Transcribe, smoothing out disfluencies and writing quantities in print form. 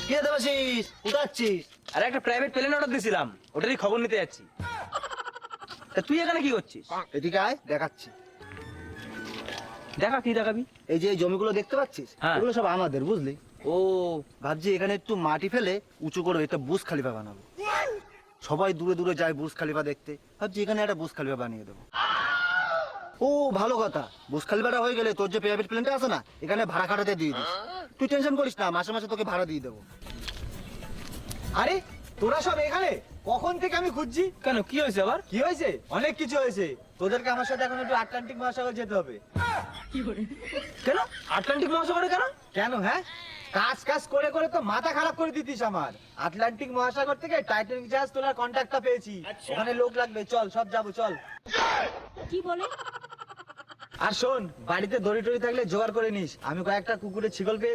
কি দেবাশিস, কোথায় যাচ্ছিস? আরে একটা প্রাইভেট প্লেন অর্ডার দিয়েছিলাম, ওটারই খবর নিতে যাচ্ছি। তা তুই এখানে কি করছিস? এদিকে আয়, দেখাচ্ছি। দেখা, কি দেখাবি? এই যে এই জমিগুলো দেখতে পাচ্ছিস, হ্যাঁ। এগুলো সব আমাদের, বুঝলি? ও, ভাবছি এখানে একটু মাটি ফেলে উঁচু করে একটা বুর্জ খলিফা বানাবো। সবাই দূরে দূরে যায় বুর্জ খলিফা দেখতে, ভাবছি এখানে একটা বুর্জ খলিফা বানিয়ে দেবো। ও ভালো কথা, বুর্জ খলিফাটা হয়ে গেলে তোর যে প্রাইভেট প্লেনটা আছে না, এখানে ভাড়া খাটাতে দিয়ে দিস। তুই টেনশন করিস না, মাসে মাসে তোকে ভাড়া দিয়ে দেবো। আরে তোরা সব এখানে? কখন থেকে আমি খুঁজছি। কেন, কি হয়েছে আবার? কি হয়েছে? অনেক কিছু হয়েছে। তোদেরকে আমার সাথে এখন একটু আটলান্টিক মহাসাগর যেতে হবে। কেন আটলান্টিক মহাসাগরে কেন? কেন? হ্যাঁ, কাজ কাজ করে করে তো মাথা খারাপ করে দিতিস আমার। আটলান্টিক মহাসাগর থেকে টাইটানিক জাহাজ তোলার কন্ট্রাক্টটা পেয়েছি। ওখানে লোক লাগবে, চল সব যাবো, চল। কি বলে? আর শোন, বাড়িতে দড়ি টড়ি থাকলে জোগাড় করে নিস। আমি কয়েকটা কুকুরের ছিগল পেয়ে